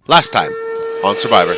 Last time, on Survivor.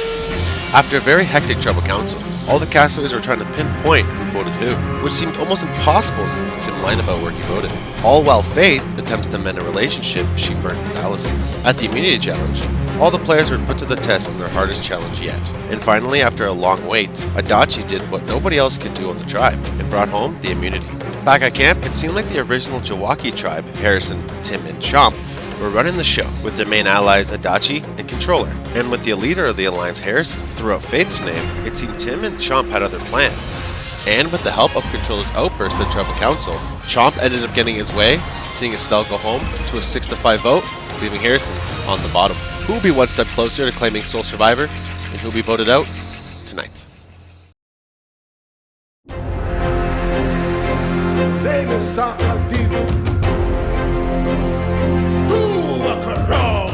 After a very hectic tribal council, all the castaways were trying to pinpoint who voted who, which seemed almost impossible since Tim lied about where he voted. All while Faith attempts to mend a relationship she burned with Alison. At the immunity challenge, all the players were put to the test in their hardest challenge yet. And finally, after a long wait, Adachi did what nobody else could do on the tribe, and brought home the immunity. Back at camp, it seemed like the original Jiwaki Tribe, Harrison, Tim, and Chomp, were running the show, with their main allies Adachi and Controller. And with the leader of the alliance Harrison threw out Faith's name, it seemed Tim and Chomp had other plans. And with the help of Controller's outburst at Tribal Council, Chomp ended up getting his way, seeing Istelle go home to a 6-5 vote, leaving Harrison on the bottom. Who will be one step closer to claiming sole survivor, and who will be voted out tonight?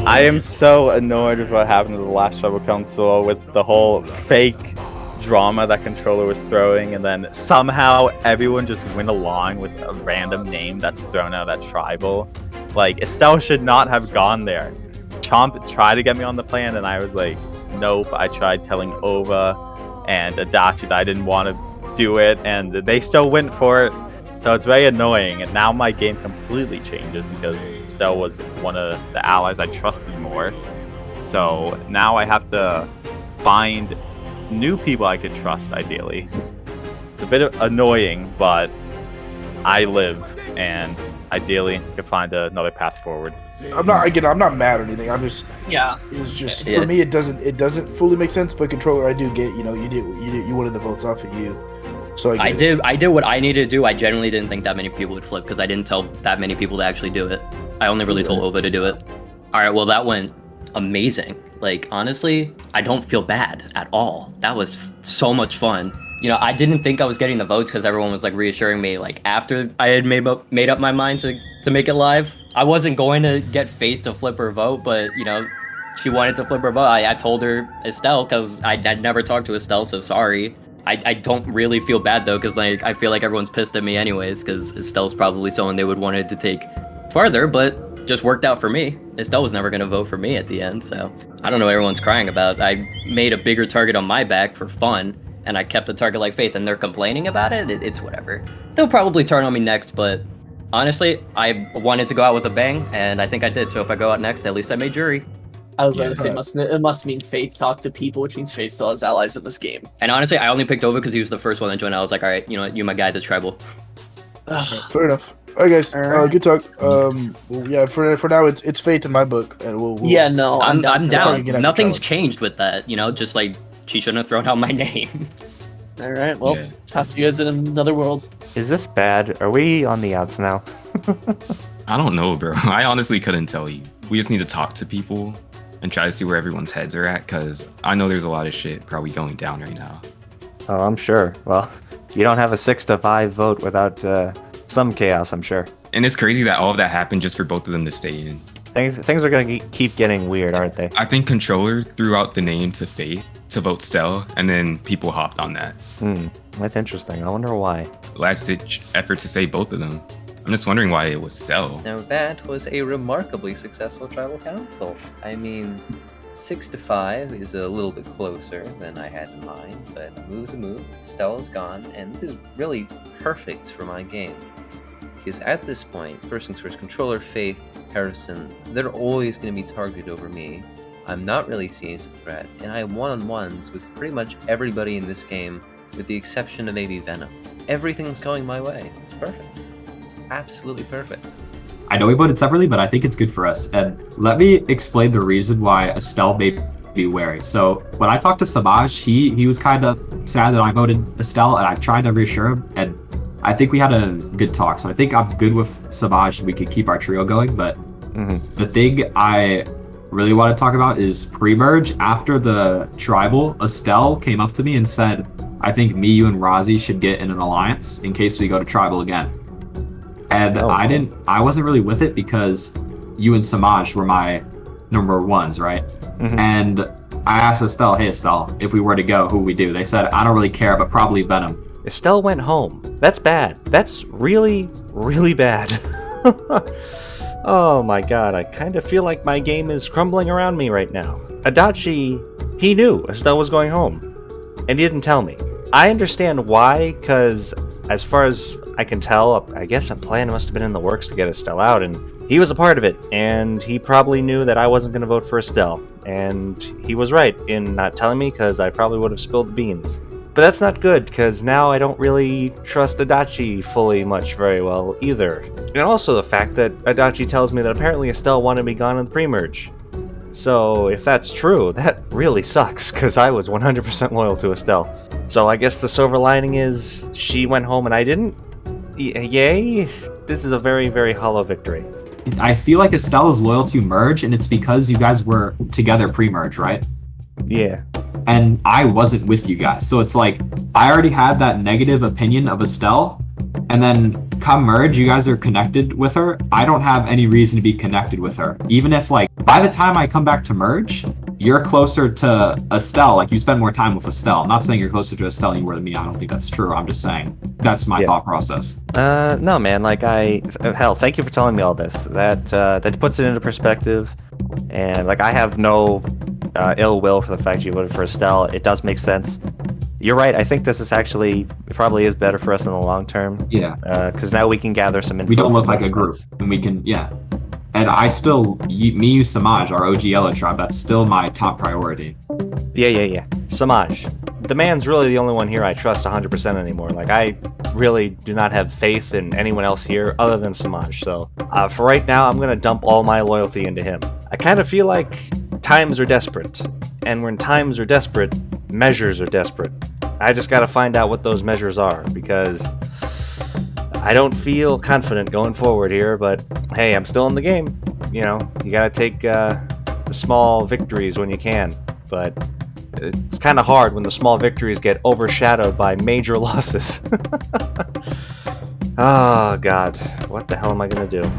I am so annoyed with what happened to the last Tribal Council with the whole fake drama that Controller was throwing, and then somehow everyone just went along with a random name that's thrown out at Tribal. Like, Istelle should not have gone there. Chomp tried to get me on the plan, and I was like, nope. I tried telling Ova and Adachi that I didn't want to do it, and they still went for it. So it's very annoying, and now my game completely changes because Istelle was one of the allies I trusted more. So now I have to find new people I could trust, ideally. It's a bit annoying, but I live, and ideally could find another path forward. I'm not mad or anything. I'm just, yeah. It's just for me, it doesn't fully make sense. But Controller, I do get, you wanted the votes off of you. So I did what I needed to do. I genuinely didn't think that many people would flip because I didn't tell that many people to actually do it. I only really told Ova to do it. All right, well, that went amazing. Like, honestly, I don't feel bad at all. That was so much fun. You know, I didn't think I was getting the votes because everyone was like reassuring me like after I had made up my mind to make it live. I wasn't going to get Faith to flip her vote, but you know, she wanted to flip her vote. I told her Istelle because I'd never talked to Istelle, so sorry. I don't really feel bad though, because like I feel like everyone's pissed at me anyways, because Istelle's probably someone they would wanted to take farther, but just worked out for me. Istelle was never going to vote for me at the end, so I don't know what everyone's crying about. I made a bigger target on my back for fun, and I kept a target like Faith, and they're complaining about it. It's whatever. They'll probably turn on me next, but honestly, I wanted to go out with a bang, and I think I did. So if I go out next, at least I made jury. I was going to say, it must mean Faith talked to people, which means Faith still has allies in this game. And honestly, I only picked Ova because he was the first one that joined. I was like, all right, you know, you're my guy that's tribal. Fair enough. All right, guys. Good talk. Well, yeah. For now, it's Faith in my book, and we'll yeah, no, I'm down. Nothing's changed with that. You know, just like she shouldn't have thrown out my name. All right. Well, talk to you guys in another world. Is this bad? Are we on the outs now? I don't know, bro. I honestly couldn't tell you. We just need to talk to people and try to see where everyone's heads are at, because I know there's a lot of shit probably going down right now. Oh, I'm sure. Well, you don't have a 6-5 vote without some chaos, I'm sure. And it's crazy that all of that happened just for both of them to stay in. Things are going to keep getting weird, aren't they? I think Controller threw out the name to Faith to vote Stell, and then people hopped on that. That's interesting. I wonder why. Last-ditch effort to save both of them. I'm just wondering why it was Stell. Now that was a remarkably successful tribal council. I mean, 6-5 is a little bit closer than I had in mind, but a move's a move, Stell is gone, and this is really perfect for my game. Because at this point, first things first, Controller, Faith, Harrison, they're always going to be targeted over me. I'm not really seen as a threat, and I have one-on-ones with pretty much everybody in this game, with the exception of maybe Venom. Everything's going my way. It's perfect. Absolutely perfect. I know we voted separately, but I think it's good for us. And let me explain the reason why Istelle made me wary. So when I talked to Semaj, he was kind of sad that I voted Istelle, and I tried to reassure him, and I think we had a good talk. So I think I'm good with Semaj, and we can keep our trio going. But the thing I really want to talk about is pre-merge. After the tribal, Istelle came up to me and said, I think me, you, and Rozzi should get in an alliance in case we go to tribal again. And I wasn't really with it because you and Semaj were my number ones, right? And I asked Istelle, hey Istelle, if we were to go, who would we do? They said, I don't really care, but probably Venom. Istelle went home. That's bad. That's really, really bad. Oh my god, I kind of feel like my game is crumbling around me right now. Adachi, he knew Istelle was going home, and he didn't tell me. I understand why, because as far as I can tell, I guess a plan must have been in the works to get Istelle out, and he was a part of it, and he probably knew that I wasn't going to vote for Istelle, and he was right in not telling me, because I probably would have spilled the beans. But that's not good, because now I don't really trust Adachi fully much very well either. And also the fact that Adachi tells me that apparently Istelle wanted me gone in the pre-merge. So if that's true, that really sucks, because I was 100% loyal to Istelle. So I guess the silver lining is she went home and I didn't? Yay? This is a very, very hollow victory. I feel like Istelle is loyal to Merge, and it's because you guys were together pre-merge, right? Yeah. And I wasn't with you guys. So it's like, I already had that negative opinion of Istelle, and then come merge, you guys are connected with her. I don't have any reason to be connected with her. Even if, like, by the time I come back to merge, you're closer to Istelle, like, you spend more time with Istelle. I'm not saying you're closer to Istelle than you were to me. I don't think that's true. I'm just saying that's my thought process. No, man, like, hell, thank you for telling me all this. That puts it into perspective, and, like, I have no ill will for the fact you voted for Istelle. It does make sense. You're right. I think this is actually probably is better for us in the long term. Yeah. Because now we can gather some info. We don't look like a group, and we can, yeah. And I still, me, Semaj, our OG Yellow Tribe, that's still my top priority. Yeah. Semaj. The man's really the only one here I trust 100% anymore. Like, I really do not have faith in anyone else here other than Semaj. So, for right now, I'm going to dump all my loyalty into him. I kind of feel like times are desperate. And when times are desperate, measures are desperate. I just gotta find out what those measures are, because I don't feel confident going forward here, but hey, I'm still in the game. You know, you gotta take the small victories when you can, but it's kind of hard when the small victories get overshadowed by major losses. Oh god, what the hell am I gonna do?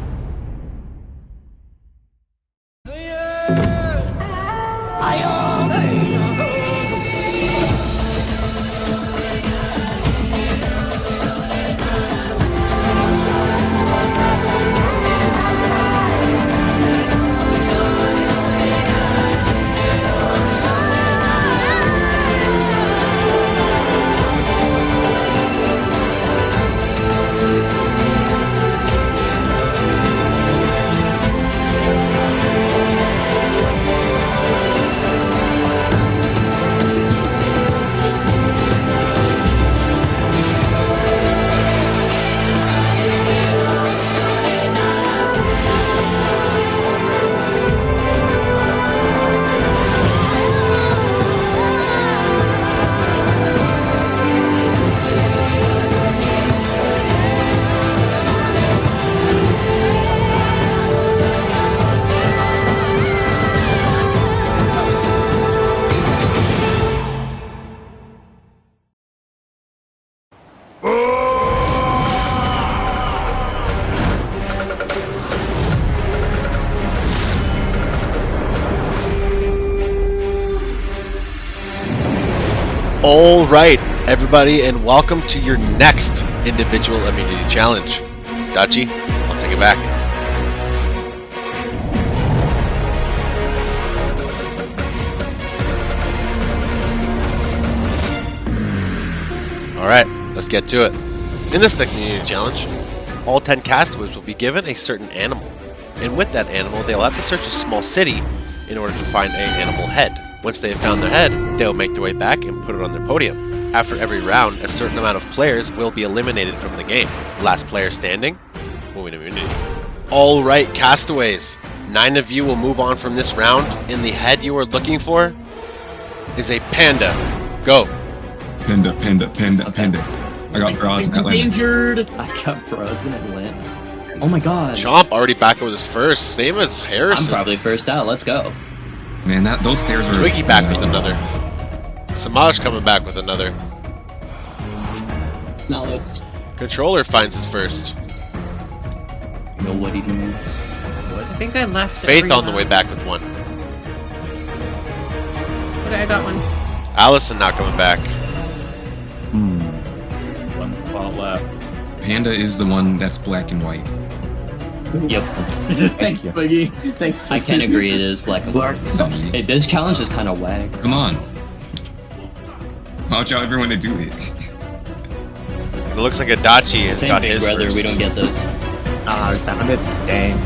All right, everybody, and welcome to your next individual immunity challenge. Adachi, I'll take it back. All right, let's get to it. In this next immunity challenge, all 10 castaways will be given a certain animal, and with that animal, they'll have to search a small city in order to find an animal head. Once they have found their head, they'll make their way back and put it on their podium. After every round, a certain amount of players will be eliminated from the game. Last player standing will win immunity. Alright, castaways. 9 of you will move on from this round, and the head you are looking for is a panda. Go. Panda. I got bronze in Atlanta. Endangered. I got frozen in Atlanta. Oh my god. Chomp already back with his first, same as I'm Harrison. probably first out. Let's go. Man, those stairs were... Twiggy back with another. Samaj coming back with another. No, Controller finds his first. Know what he needs. I think I left. Faith on the way back with one. Okay, I got one. Alison not coming back. One spot left. Panda is the one that's black and white. Yep. Thanks, Boogie. Thanks. I can agree it is black and white. Hey, this challenge is kind of whack. Come on. Why don't y'all ever want to do it? It looks like Adachi has Same got big his brother, first. we don't get those. Damn it. Dang.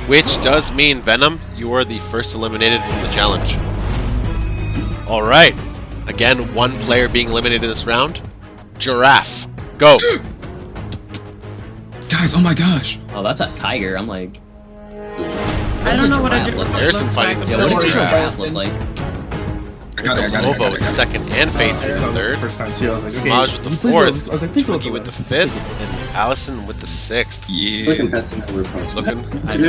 Which does mean, Venom, you are the first eliminated from the challenge. Alright. Again, one player being eliminated this round. Giraffe. Go. Guys, oh my gosh. Oh, that's a tiger. I'm like, I don't know what a giraffe giraffe look like? Harrison looks fighting like. the Yeah, what first does a giraffe. giraffe look like? I got it, I got it, I Ovo got it, with I the got it. second, and Faith with the third. First time too. I was like, okay. Semaj with the please go. fourth. I was like, please go Twiggy with the left. fifth. And Alison with the sixth. Yeah. Looking There's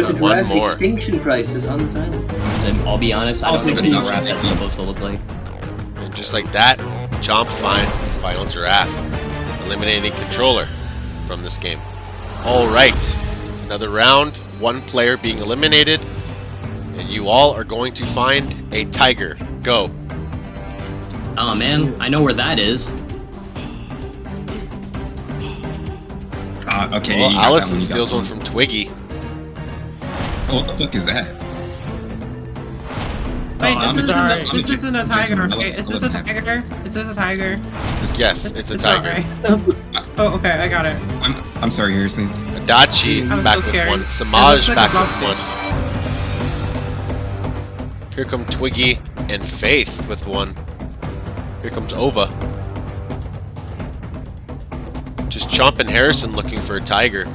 a for one giraffe more. extinction crisis on the island. And I'll be honest, I don't know what a I'll giraffe take is it. supposed to look like. And just like that, Chomp finds the final giraffe, eliminating controller from this game. Alright, another round, one player being eliminated, and you all are going to find a tiger. Go. Oh man, I know where that is. Okay. Well, you got that Alison you got steals that one from Twiggy. Oh, what the fuck is that? Wait, I'm this sorry. isn't a tiger, okay? Is this a tiger? Is this a tiger? Yes, it's a not tiger. right. Oh, okay, I got it. I'm sorry, Harrison. Adachi I'm back so with scared. one. It Semaj looks like back a with blobfish. one. Here come Twiggy and Faith with one. Here comes Ova. Just Chomp and Harrison looking for a tiger.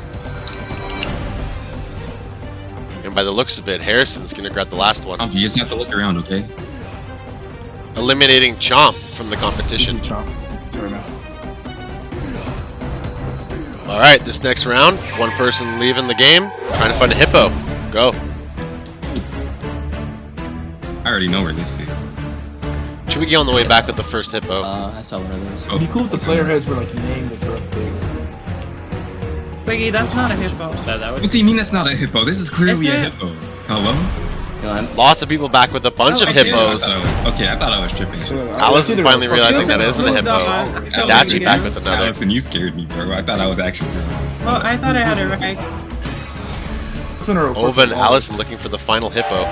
And by the looks of it, Harrison's gonna grab the last one, You just have to look around, okay? eliminating Chomp from the competition. Chomp. Sorry, man. Alright, this next round, one person leaving the game, trying to find a hippo. Go. I already know where this is. Twiggy on the way back with the first hippo. I saw one of those. Oh, It'd be cool if the player heads were like named the correct thing. Wiggy, that's not a hippo. What do you mean that's not a hippo? This is clearly Is a it? hippo. Hello? Lots of people back with a bunch of Okay, hippos. I thought I was tripping. Allison finally realizing that isn't a hippo. Hold Adachi on. back with another. Allison, you scared me, bro. I thought I was actually wrong. Well, I thought I had it right. Ova and Allison looking for the final hippo.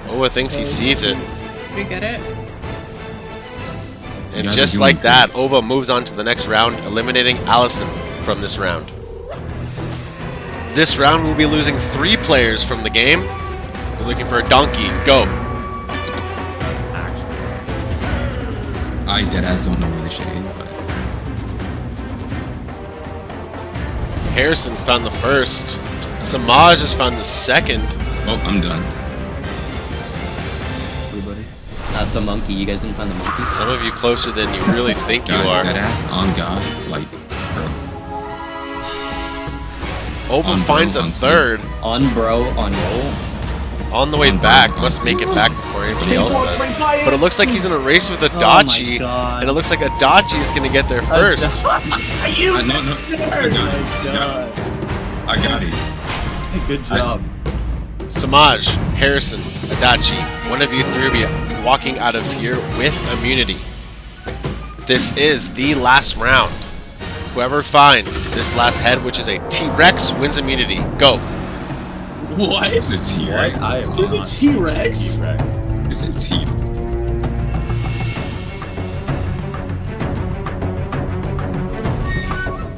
Ova thinks he sees it. Did we get it? And Yeah, just they're like doing that, Ova moves on to the next round, eliminating Allison from this round. This round we'll be losing 3 players from the game. We're looking for a donkey. Go. I deadass don't know where this shit is, but Harrison's found the first. Semaj has found the second. oh, I'm done. Everybody. That's a monkey. You guys didn't find the monkey? Some of you closer than you really think you Guys, are. deadass on God, like, bro. Ova On finds bro, a on third. On bro, on roll. On the way On back, bro, must on make it bro. back before anybody else does. But it looks like he's in a race with Adachi, God. and it looks like Adachi is going to get there first. No, I got it. Good job. Semaj, Harrison, Adachi, one of you 3 will be walking out of here with immunity. This is the last round. Whoever finds this last head, which is a T-Rex, wins immunity. Go. What? It's a T-Rex. There's a T-Rex? There's a T.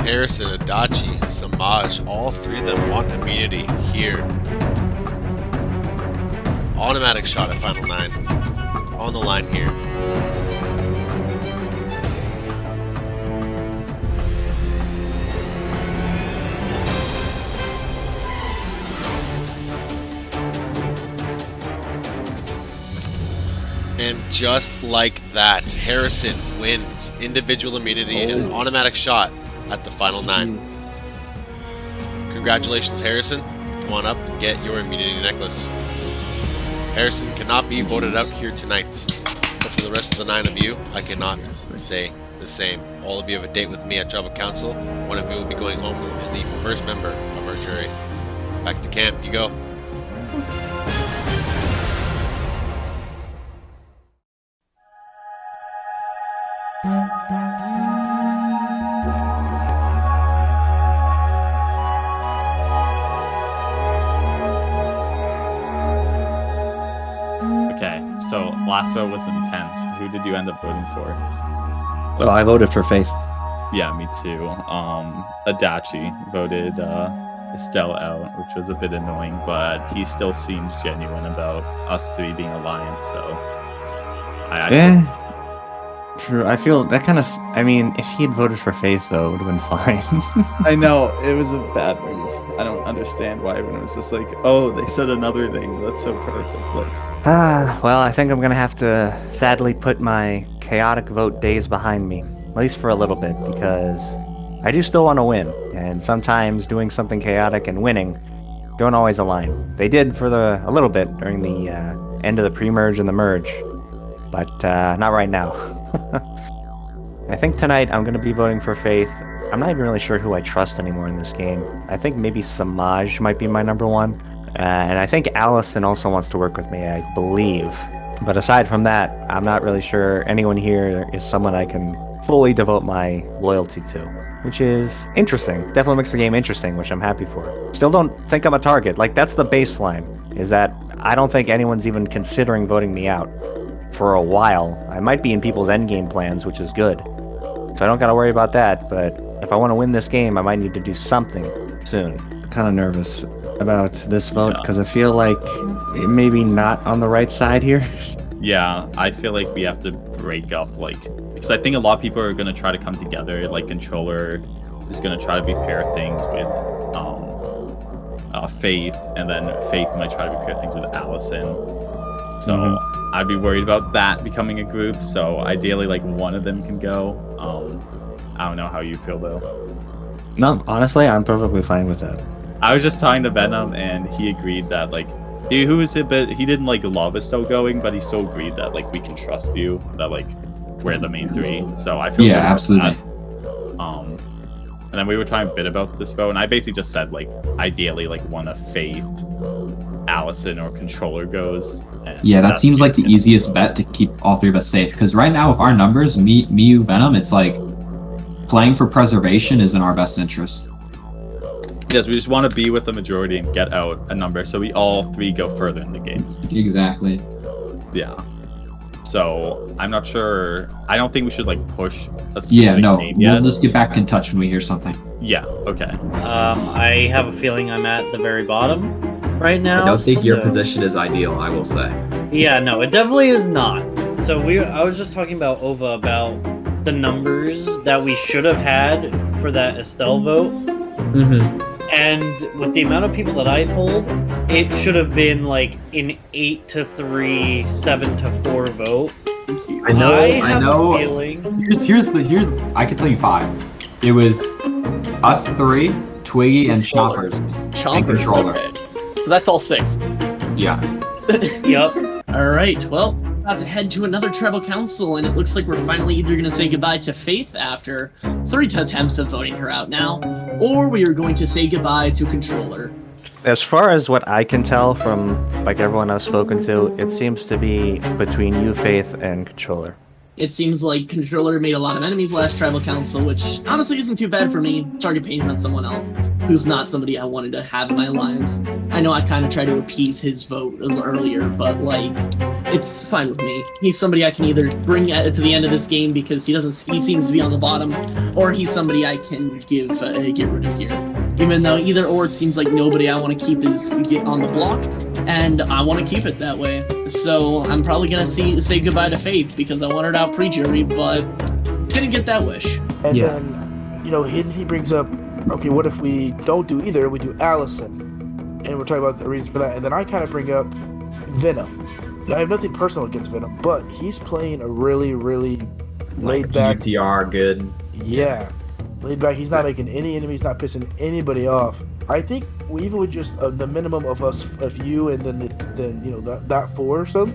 Harrison, Adachi, Semaj, all 3 of them want immunity here. Automatic shot at Final 9. On the line here. And just like that, Harrison wins individual immunity and an automatic shot at the Final 9. Congratulations, Harrison. Come on up and get your immunity necklace. Harrison cannot be voted out here tonight. But for the rest of the 9 of you, I cannot say the same. All of you have a date with me at Tribal Council. One of you will be going home and the first member of our jury. Back to camp, you go. last vote was intense. Who did you end up voting for? Well, I voted for Faith. Yeah, me too. Adachi voted Istelle out, which was a bit annoying, but he still seems genuine about us three being alliance. So, Yeah. True. I feel that kind of. I mean, if he had voted for Faith, though, it would have been fine. I know it was a bad move. I don't understand why everyone was just like, "Oh, they said another thing. That's so perfect." Like, Well, I think I'm gonna have to sadly put my chaotic vote days behind me, at least for a little bit, because I do still want to win, and sometimes doing something chaotic and winning don't always align. They did for a little bit during the end of the pre-merge and the merge, but not right now. I think tonight I'm gonna be voting for Faith. I'm not even really sure who I trust anymore in this game. I think maybe Semaj might be my number one. And I think Alison also wants to work with me, I believe. But aside from that, I'm not really sure anyone here is someone I can fully devote my loyalty to, which is interesting. Definitely makes the game interesting, which I'm happy for. Still don't think I'm a target. Like, that's the baseline, is that I don't think anyone's even considering voting me out for a while. I might be in people's endgame plans, which is good. So I don't gotta worry about that, but if I want to win this game, I might need to do something soon. Kind of nervous about this vote because I feel like it may be not on the right side here. yeah, I feel like we have to break up, like, because I think a lot of people are gonna try to come together. Like, Controller is gonna try to pair things with Faith, and then Faith might try to pair things with Alison. So I'd be worried about that becoming a group. So ideally, like, one of them can go. I don't know how you feel though. No, honestly, I'm perfectly fine with that. I was just talking to Venom, and he agreed that, like, he didn't like love us still going, but he still agreed that, like, we can trust you, that, like, we're the main three. So I feel Yeah, absolutely. And then we were talking a bit about this vote, and I basically just said, like, ideally, like, one of Faith, Alison, or Controller goes. Yeah, that seems like the easiest bet to keep all three of us safe. Because right now, with our numbers, me, you, Venom, it's like playing for preservation is in our best interest. Yes, we just want to be with the majority and get out a number, so we all three go further in the game. Exactly. Yeah. So I'm not sure. I don't think we should, like, push a specific name yet. We'll just get back in touch when we hear something. Yeah. Okay. I have a feeling I'm at the very bottom right now. I don't think your position is ideal, I will say. Yeah, no, it definitely is not. So I was just talking about Ova about the numbers that we should have had for that Istelle vote. And with the amount of people that I told, it should have been like an 8-3, 7-4 vote. I know. A feeling. Here's I can tell you 5. It was us 3, Twiggy, and Chompzers. And Controller. Okay. So that's all 6. Yeah. Yep. Alright, well, about to head to another tribal council, and it looks like we're finally either going to say goodbye to Faith after 3 attempts of voting her out now, or we are going to say goodbye to Controller. As far as what I can tell from, like, everyone I've spoken to, it seems to be between you, Faith, and Controller. It seems like Controller made a lot of enemies last tribal council, which honestly isn't too bad for me. Target paying on someone else who's not somebody I wanted to have in my alliance. I know I kind of tried to appease his vote earlier, but, like, it's fine with me. He's somebody I can either bring to the end of this game because he seems to be on the bottom, or he's somebody I can get rid of here. Even though either or, it seems like nobody I want to keep is on the block, and I want to keep it that way. So I'm probably gonna say goodbye to Faith because I wanted out pre-jury, but didn't get that wish. And then, he brings up, okay, what if we don't do either? We do Alison, and we're talking about the reasons for that. And then I kind of bring up Venom. I have nothing personal against Venom, but he's playing a really, really laid back. UTR, good. Yeah, laid back. He's not making any enemies, not pissing anybody off. I think even with just the minimum of you, and then that 4 or so,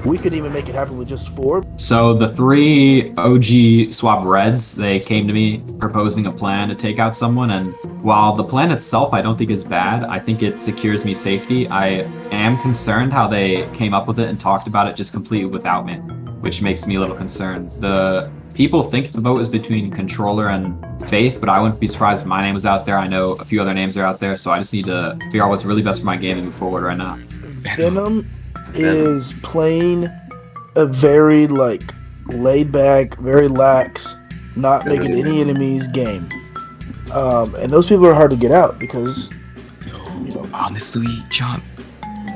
we could even make it happen with just 4. So the 3 OG swap reds, they came to me proposing a plan to take out someone, and while the plan itself I don't think is bad, I think it secures me safety. I am concerned how they came up with it and talked about it just completely without me, which makes me a little concerned. The people think the vote is between Controller and Faith, but I wouldn't be surprised if my name was out there. I know a few other names are out there, so I just need to figure out what's really best for my game and move forward right now. Venom is playing a very like laid back, very lax, not making any enemies game. And those people are hard to get out because, honestly, Chomp,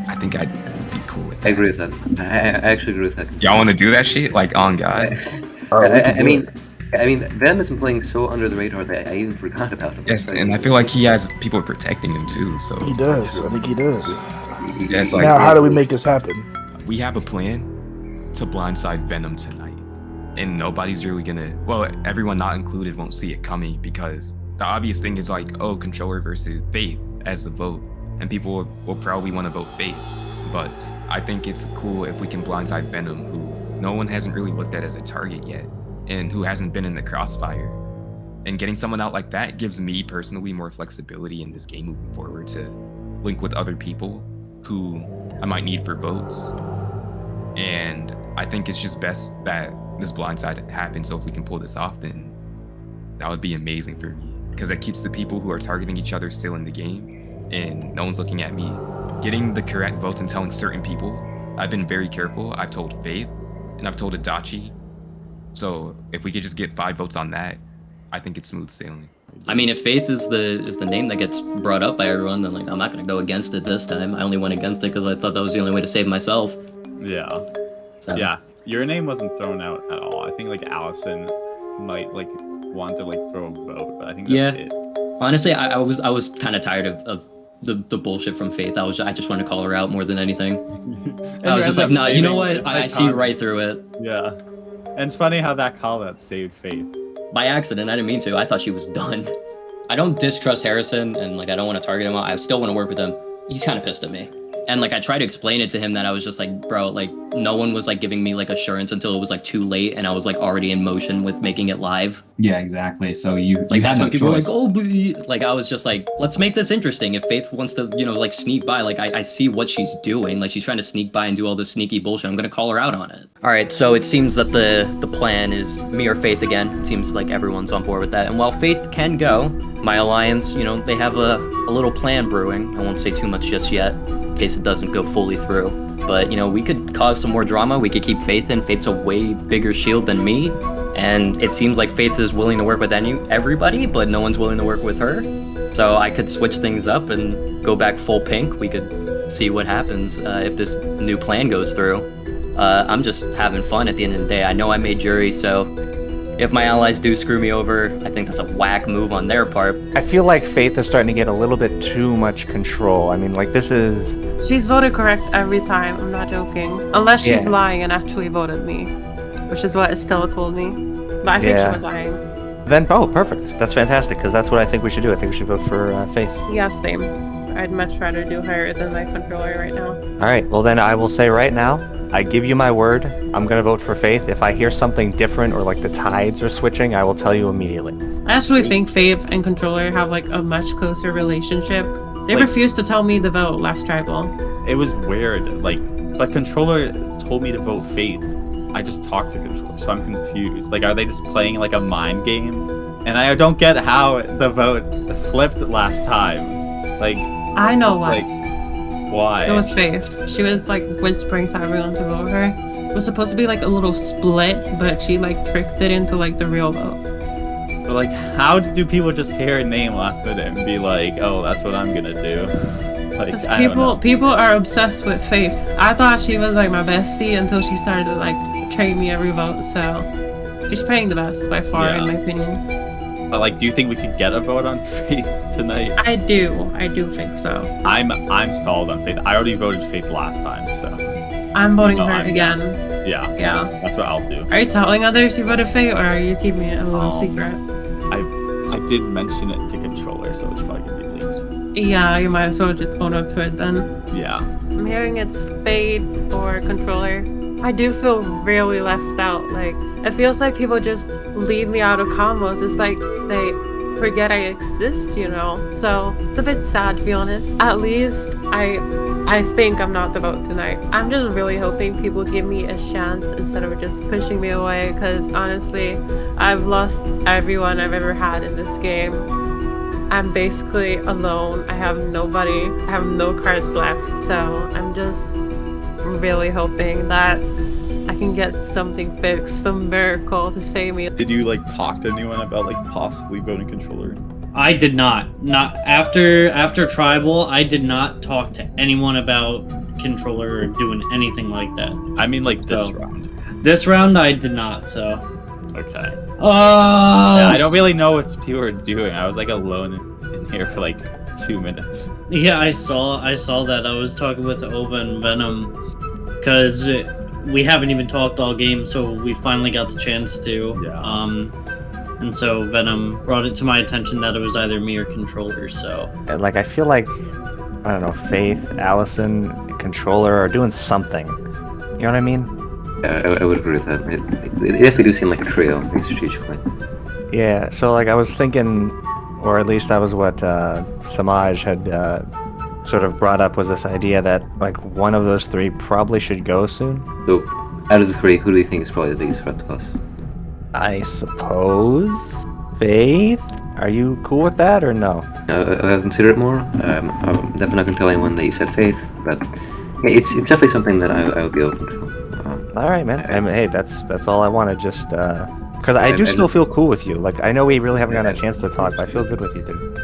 I think I'd be cool with that. I agree with that. I actually agree with that. Y'all want to do that shit? Like, on God. I mean, Venom has been playing so under the radar that I even forgot about him. Yes, and I feel like he has people protecting him too. So he does. I think he does. Yes, like, now, how do we make this happen? We have a plan to blindside Venom tonight, and nobody's really gonna. Well, everyone not included won't see it coming because the obvious thing is like, oh, controller versus Faith as the vote, and people will probably want to vote Faith. But I think it's cool if we can blindside Venom, who no one hasn't really looked at as a target yet, and who hasn't been in the crossfire. And getting someone out like that gives me personally more flexibility in this game moving forward to link with other people who I might need for votes. And I think it's just best that this blindside happens, so if we can pull this off, then that would be amazing for me. Because it keeps the people who are targeting each other still in the game, and no one's looking at me. Getting the correct votes and telling certain people, I've been very careful. I've told Faith, and I've told Adachi. So if we could just get 5 votes on that, I think it's smooth sailing. I mean, if Faith is the name that gets brought up by everyone, then like I'm not gonna go against it this time. I only went against it because I thought that was the only way to save myself. Yeah. So. Yeah. Your name wasn't thrown out at all. I think like Alison might like want to like throw a vote, but I think that's it. Honestly, I was kind of tired of the bullshit from Faith. I just wanted to call her out more than anything. I was just like, nah, you know what? I see right through it. Yeah. And it's funny how that call out saved Faith. By accident, I didn't mean to. I thought she was done. I don't distrust Harrison, and like I don't want to target him. I still want to work with him. He's kind of pissed at me. And like I tried to explain it to him that I was just like, bro, like no one was like giving me like assurance until it was like too late, and I was like already in motion with making it live. Yeah, exactly. So you like had that's no when people choice. were like, oh, like I was just like, let's make this interesting. If Faith wants to, like sneak by, like I see what she's doing. Like she's trying to sneak by and do all this sneaky bullshit. I'm gonna call her out on it. All right, so it seems that the plan is me or Faith again. It seems like everyone's on board with that. And while Faith can go, my alliance, they have a little plan brewing. I won't say too much just yet, in case it doesn't go fully through. But, we could cause some more drama. We could keep Faith in. Faith's a way bigger shield than me. And it seems like Faith is willing to work with everybody, but no one's willing to work with her. So I could switch things up and go back full pink. We could see what happens if this new plan goes through. I'm just having fun at the end of the day. I know I made jury, so if my allies do screw me over, I think that's a whack move on their part. I feel like Faith is starting to get a little bit too much control. I mean, like, this is... She's voted correct every time, I'm not joking. Unless she's lying and actually voted me, which is what Istelle told me. But I think she was lying. Then, perfect. That's fantastic, because that's what I think we should do. I think we should vote for Faith. Yeah, same. I'd much rather do her than my controller right now. All right, well then I will say right now, I give you my word, I'm going to vote for Faith. If I hear something different or like the tides are switching, I will tell you immediately. I actually think Faith and controller have like a much closer relationship. They refused to tell me to vote last tribal. It was weird, but controller told me to vote Faith. I just talked to controller, so I'm confused. Like, are they just playing like a mind game? And I don't get how the vote flipped last time. Like, I know why. Like, why? It was Faith. She was like whispering for everyone to vote her. It was supposed to be like a little split, but she like tricked it into like the real vote. But like, how do people just hear a name last minute and be like, oh, that's what I'm gonna do? Like, I don't know. People are obsessed with Faith. I thought she was like my bestie until she started to like train me every vote. So she's playing the best by far, in my opinion. But like, do you think we could get a vote on Faith tonight? I do think so. I'm solid on Faith. I already voted Faith last time, so I'm voting her again. Yeah, that's what I'll do. Are you telling others you voted Faith, or are you keeping it a little secret? I did mention it to controller, so it's probably gonna be leaked. Yeah, you might as well just own up to it then. Yeah. I'm hearing it's Faith or controller. I do feel really left out. Like, it feels like people just leave me out of combos. It's like they forget I exist, So it's a bit sad, to be honest. At least I think I'm not the vote tonight. I'm just really hoping people give me a chance instead of just pushing me away, because honestly, I've lost everyone I've ever had in this game. I'm basically alone. I have nobody. I have no cards left. So I'm just really hoping that I can get something fixed, some miracle to save me. Did you like talk to anyone about like possibly voting controller? I did not. Not after tribal. I did not talk to anyone about controller or doing anything like that. I mean, like this round. This round, I did not. So. Okay. Yeah, I don't really know what people are doing. I was like alone in here for like 2 minutes. Yeah, I saw that. I was talking with Ova and Venom because we haven't even talked all game, so we finally got the chance to. Yeah. And so Venom brought it to my attention that it was either me or controller. So. Like, I feel like, I don't know, Faith, Alison, controller are doing something. You know what I mean? I would agree with that. They definitely do seem like a trio, strategically. Yeah, so like I was thinking, or at least that was what Semaj had sort of brought up, was this idea that like one of those three probably should go soon. So, out of the three, who do you think is probably the biggest threat to us? I suppose Faith? Are you cool with that or no? I'll consider it more. I'm definitely not going to tell anyone that you said Faith, but yeah, it's definitely something that I would be open to. All right, man. I mean, hey, that's all I wanted. Just because I do still feel cool with you. Like, I know we really haven't gotten a chance to talk, but I feel good with you, dude.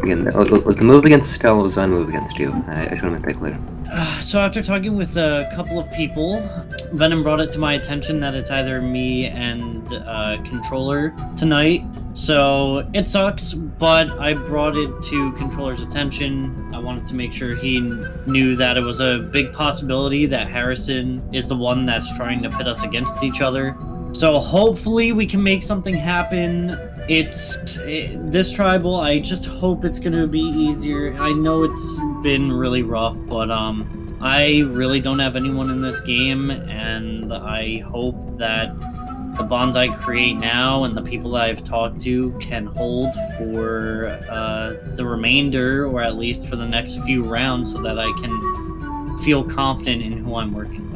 Again, the move against Istelle was my move against you. I should have made that clear. So after talking with a couple of people, Venom brought it to my attention that it's either me and controller tonight. So it sucks, but I brought it to controller's attention. I wanted to make sure he knew that it was a big possibility that Harrison is the one that's trying to pit us against each other. So hopefully we can make something happen. This tribal, I just hope it's gonna be easier. I know it's been really rough, but I really don't have anyone in this game, and I hope that the bonds I create now and the people that I've talked to can hold for the remainder, or at least for the next few rounds, so that I can feel confident in who I'm working with.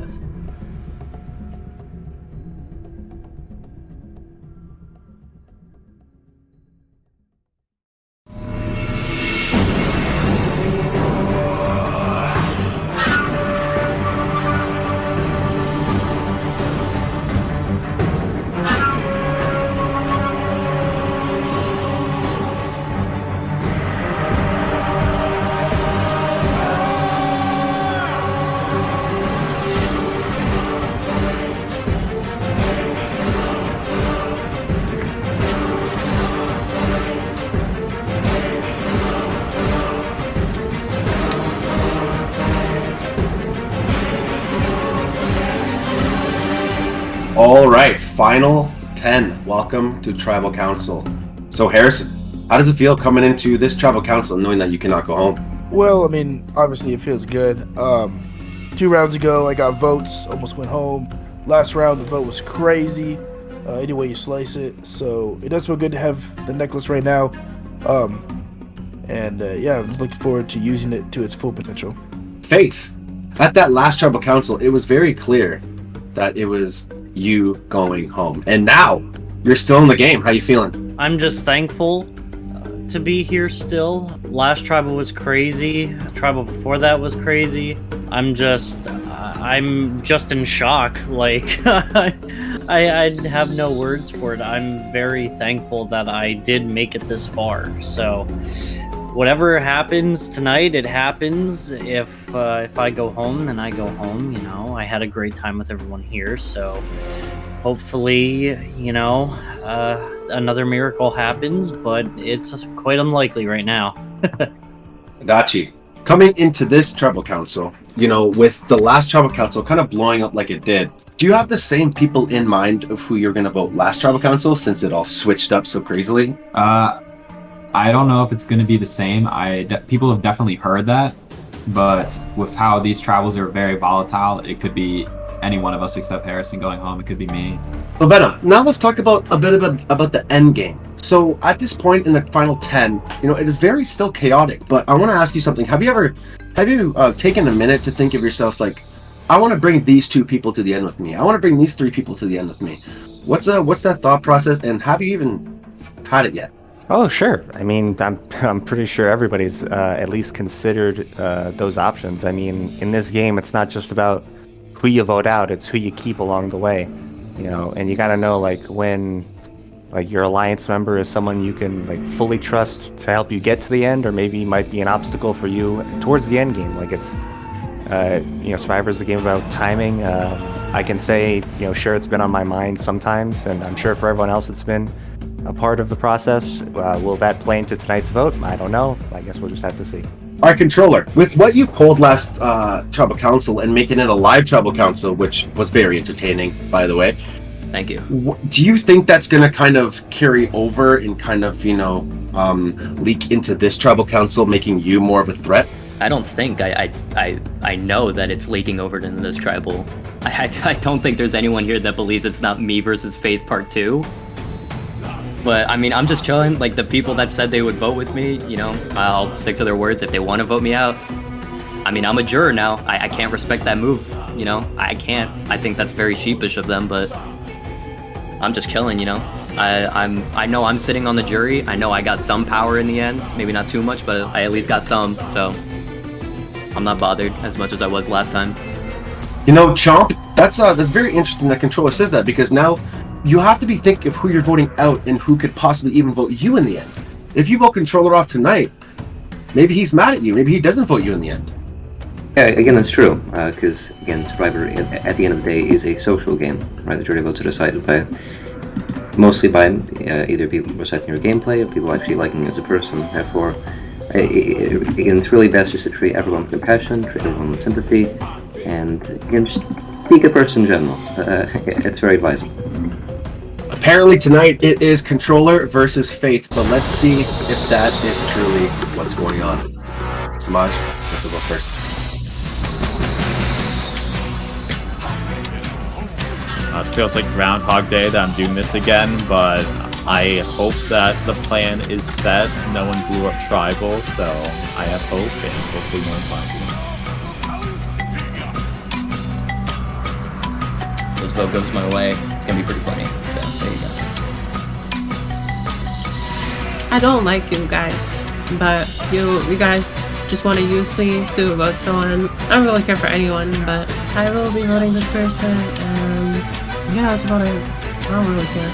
All right, final 10. Welcome to Tribal Council. So Harrison, how does it feel coming into this Tribal Council knowing that you cannot go home? Well, I mean, obviously it feels good. 2 rounds ago, I got votes, almost went home. Last round, the vote was crazy, any way you slice it. So it does feel good to have the necklace right now. Yeah, I'm looking forward to using it to its full potential. Faith, at that last Tribal Council, it was very clear that it was you going home. And now, you're still in the game. How you feeling? I'm just thankful to be here still. Last tribal was crazy. Tribal before that was crazy. I'm just in shock. Like, I have no words for it. I'm very thankful that I did make it this far. So, whatever happens tonight, it happens. If I go home, then I go home. You know, I had a great time with everyone here. So, hopefully, you know, another miracle happens, but it's quite unlikely right now. Adachi, coming into this Tribal Council, you know, with the last Tribal Council kind of blowing up like it did, do you have the same people in mind of who you're going to vote last Tribal Council, since it all switched up so crazily? I don't know if it's going to be the same. People have definitely heard that, but with how these travels are very volatile, it could be any one of us except Harrison going home. It could be me. So Venom, now let's talk about a bit about the end game. So at this point in the final 10, you know, it is very still chaotic, but I want to ask you something. Have you taken a minute to think of yourself like, I want to bring these 2 people to the end with me. I want to bring these 3 people to the end with me. What's that thought process, and have you even had it yet? Oh, sure. I mean, I'm pretty sure everybody's at least considered those options. I mean, in this game, it's not just about who you vote out, it's who you keep along the way. And you gotta know like when like your alliance member is someone you can like fully trust to help you get to the end, or maybe might be an obstacle for you towards the end game. Like it's Survivor is a game about timing. I can say, sure, it's been on my mind sometimes, and I'm sure for everyone else it's been a part of the process. Will that play into tonight's vote? I don't know. I guess we'll just have to see. Our controller, with what you pulled last Tribal Council and making it a live Tribal Council, which was very entertaining, by the way. Thank you. Do you think that's going to kind of carry over and kind of, leak into this Tribal Council, making you more of a threat? I don't think. I know that it's leaking over into this tribal. I don't think there's anyone here that believes it's not me versus Faith Part 2. But, I mean, I'm just chilling. Like, the people that said they would vote with me, I'll stick to their words if they want to vote me out. I mean, I'm a juror now. I can't respect that move, I can't. I think that's very sheepish of them, but I'm just chilling, I know I'm sitting on the jury. I know I got some power in the end. Maybe not too much, but I at least got some, so I'm not bothered as much as I was last time. Chomp, that's very interesting that controller says that, because now you have to be thinking of who you're voting out and who could possibly even vote you in the end. If you vote controller off tonight, maybe he's mad at you. Maybe he doesn't vote you in the end. Yeah, again, that's true. Because again, Survivor at the end of the day is a social game, right? The jury votes are decided mostly by either people respecting your gameplay or people actually liking you as a person. Therefore, again, it's really best just to treat everyone with compassion, treat everyone with sympathy, and again, just be a good person in general. It's very advisable. Apparently tonight it is controller versus Faith, but let's see if that is truly what's going on. Semaj, you have to go first. It feels like Groundhog Day that I'm doing this again, but I hope that the plan is set. No one blew up tribal, so I have hope, and hopefully no one's lying. This vote goes my way. It's gonna be pretty funny. So there you go. I don't like you guys, but you guys just want to use me to vote someone. I don't really care for anyone, but I will be voting this person, and yeah, that's about it. I don't really care.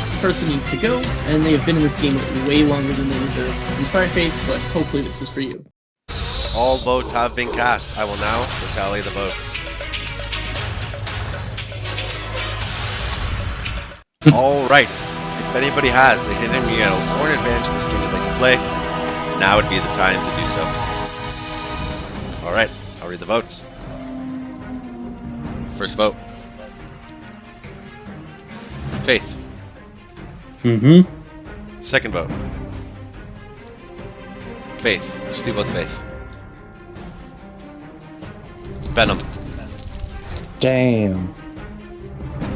This person needs to go, and they have been in this game way longer than they deserve. I'm sorry, Faith, but hopefully this is for you. All votes have been cast. I will now tally the votes. All right. If anybody has a hidden Miguel or an advantage in this game they'd like to play, now would be the time to do so. All right. I'll read the votes. First vote. Faith. Second vote. Faith. Just 2 votes Faith. Venom. Damn.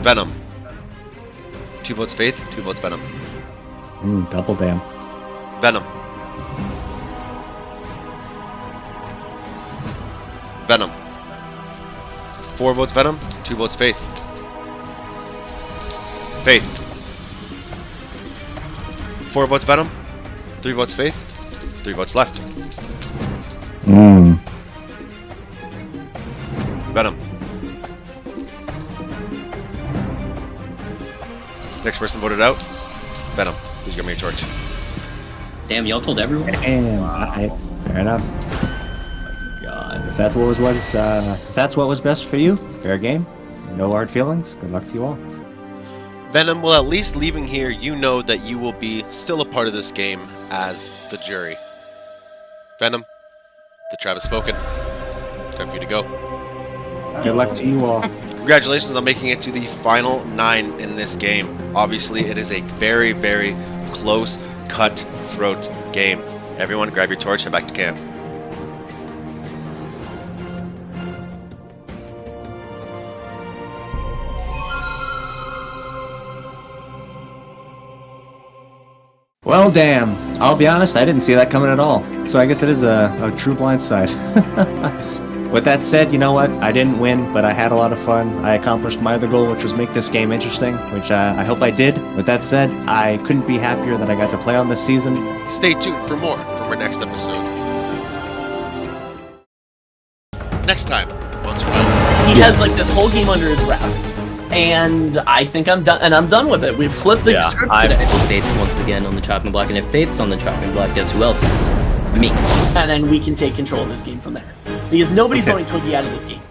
Venom. 2 votes Faith, 2 votes Venom. Double damn. Venom. Venom. 4 votes Venom, 2 votes Faith. Faith. 4 votes Venom, 3 votes Faith, 3 votes left. Venom. Next person voted out. Venom. Who's gonna make a torch? Damn, y'all told everyone? Damn, alright. Fair enough. God. If that's what was best for you, fair game. No hard feelings. Good luck to you all. Venom, well, at least leaving here, you know that you will be still a part of this game as the jury. Venom, the tribe has spoken. Time for you to go. Good luck to you all. Congratulations on making it to the final 9 in this game. Obviously, it is a very, very close, cutthroat game. Everyone, grab your torch, head back to camp. Well, damn. I'll be honest, I didn't see that coming at all. So I guess it is a true blindside. With that said, you know what? I didn't win, but I had a lot of fun. I accomplished my other goal, which was make this game interesting, which I hope I did. With that said, I couldn't be happier that I got to play on this season. Stay tuned for more from our next episode. Next time on Survival. He has like this whole game under his wrap, and I think I'm done. And I'm done with it. We've flipped the script today. Faith once again on the chopping block, and if Faith's on the chopping block, guess who else is? Me. And then we can take control of this game from there, because nobody's Okay. voting Twiggy out of this game.